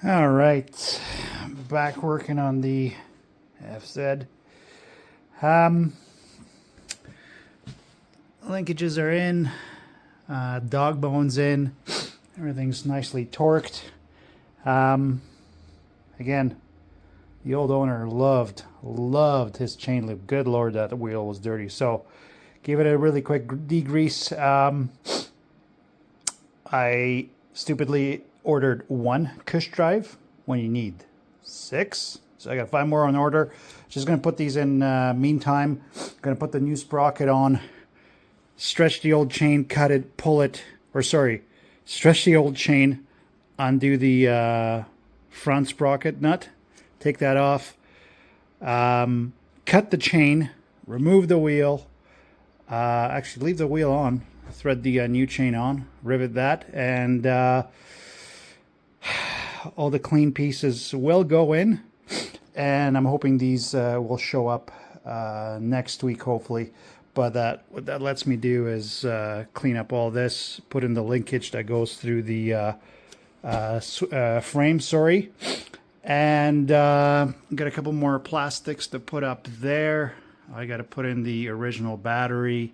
All right, back working on the FZ. Linkages are in, dog bones in, everything's nicely torqued. Again, the old owner loved his chain loop. Good Lord, that wheel was dirty. So give it a really quick degrease. I stupidly ordered 1 cush drive when you need 6. So I got 5 more on order. Just going to put these in meantime. Going to put the new sprocket on. Stretch the old chain, cut it, pull it. Or sorry, stretch the old chain. Undo the front sprocket nut. Take that off. Cut the chain. Remove the wheel. Actually, leave the wheel on. Thread the new chain on. Rivet that. And all the clean pieces will go in. And I'm hoping these will show up next week, hopefully. But what that lets me do is clean up all this, put in the linkage that goes through the frame, and got a couple more plastics to put up there. I got to put in the original battery.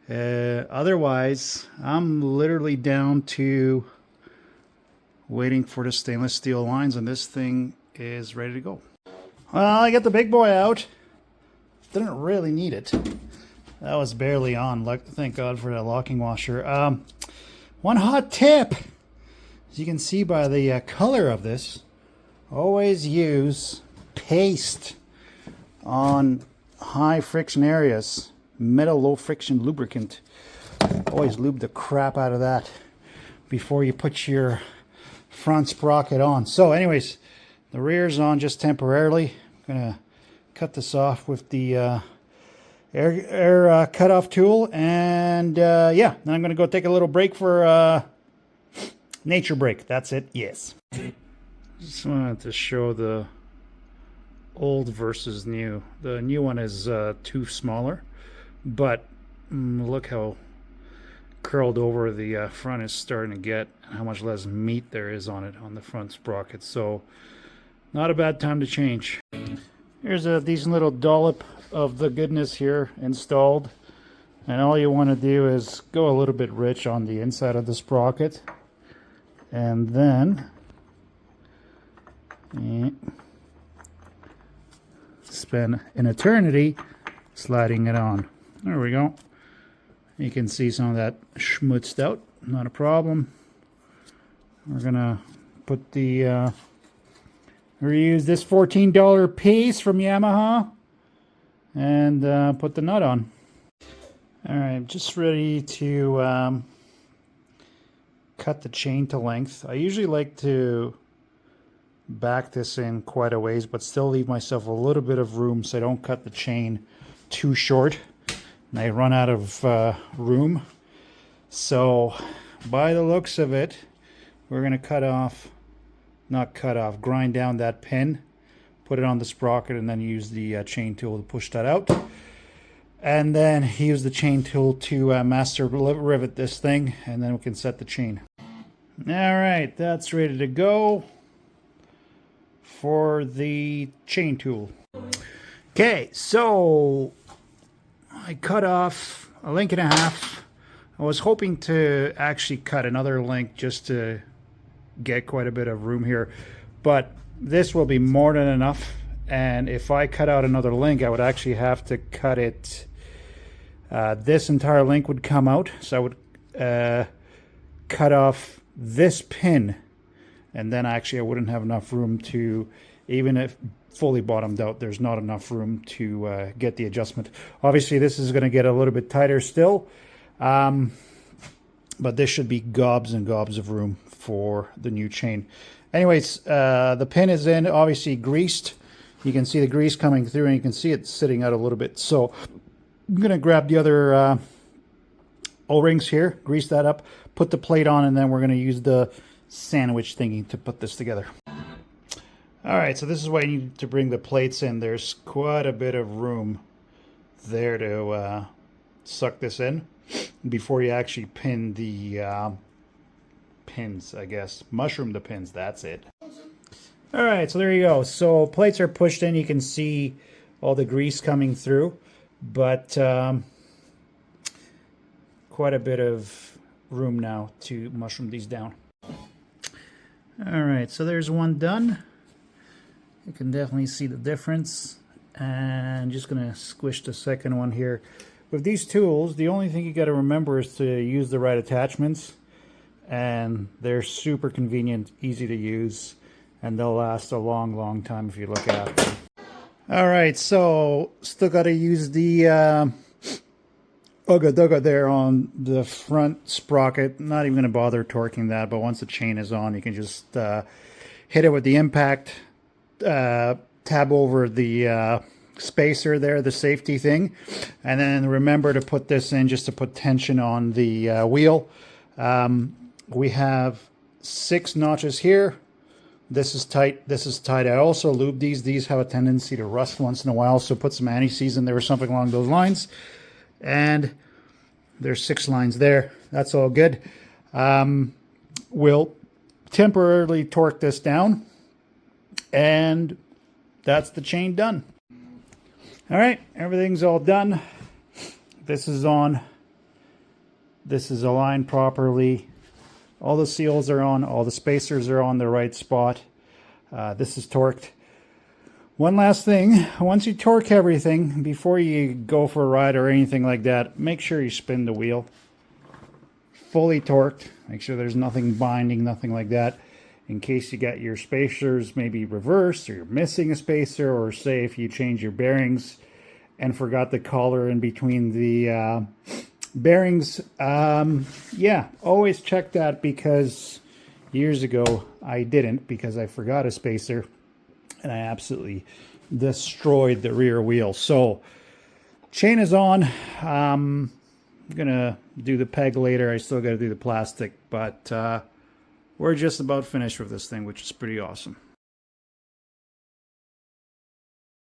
Otherwise, I'm literally down to waiting for the stainless steel lines, and this thing is ready to go. Well, I got the big boy out. Didn't really need it. That was barely on. Thank God for that locking washer. One hot tip. As you can see by the color of this, always use paste on high friction areas. Metal low friction lubricant. Always lube the crap out of that before you put your front sprocket on. So anyways, the rear's on just temporarily. I'm gonna cut this off with the air cutoff tool, and yeah, then I'm gonna go take a little break for nature break. That's it. Yes. Just wanted to show the old versus new. The new one is too smaller, but look how curled over the front is starting to get, and how much less meat there is on it on the front sprocket. So not a bad time to change. Here's a decent little dollop of the goodness here installed, and all you want to do is go a little bit rich on the inside of the sprocket, and then spend an eternity sliding it on. There we go. You can see some of that schmutzed out. Not a problem. We're gonna put the reuse this $14 piece from Yamaha and put the nut on. All right, just ready to cut the chain to length. I usually like to back this in quite a ways, but still leave myself a little bit of room so I don't cut the chain too short and I run out of room. So by the looks of it, we're going to grind down that pin, put it on the sprocket, and then use the chain tool to push that out. And then use the chain tool to master rivet this thing, and then we can set the chain. All right, that's ready to go for the chain tool. Okay, so I cut off a link and a half. I was hoping to actually cut another link just to get quite a bit of room here, but this will be more than enough. And if I cut out another link, I would actually have to cut it. This entire link would come out, so I would cut off this pin, and then actually I wouldn't have enough room to, even if fully bottomed out, there's not enough room to get the adjustment. Obviously this is going to get a little bit tighter still, but this should be gobs and gobs of room for the new chain. Anyways, the pin is in, obviously greased. You can see the grease coming through, and you can see it sitting out a little bit. So I'm going to grab the other O-rings here, grease that up, put the plate on, and then we're going to use the sandwich thingy to put this together. All right, so this is why you need to bring the plates in. There's quite a bit of room there to suck this in before you actually pin the pins, I guess. Mushroom the pins, that's it. All right, so there you go. So plates are pushed in. You can see all the grease coming through, but quite a bit of room now to mushroom these down. All right, so there's one done. You can definitely see the difference. And just gonna squish the second one here. With these tools, the only thing you got to remember is to use the right attachments, and they're super convenient, easy to use, and they'll last a long, long time if you look at them. All right, so still got to use the Ugga Dugga there on the front sprocket. Not even going to bother torquing that, but once the chain is on, you can just hit it with the impact, tab over the spacer there, the safety thing, and then remember to put this in just to put tension on the wheel. We have 6 notches here. This is tight, this is tight. I also lube these. These have a tendency to rust once in a while, so put some anti-seize in there or something along those lines. And there's 6 lines there. That's all good. We'll temporarily torque this down, and that's the chain done. All right, everything's all done. This is on. This is aligned properly. All the seals are on. All the spacers are on the right spot. This is torqued. One last thing, once you torque everything, before you go for a ride or anything like that, make sure you spin the wheel. Fully torqued. Make sure there's nothing binding, nothing like that. In case you got your spacers maybe reversed, or you're missing a spacer, or say if you change your bearings and forgot the collar in between the bearings. Yeah, always check that, because years ago I didn't, because I forgot a spacer and I absolutely destroyed the rear wheel. So chain is on. I'm gonna do the peg later. I still gotta do the plastic, but we're just about finished with this thing, which is pretty awesome.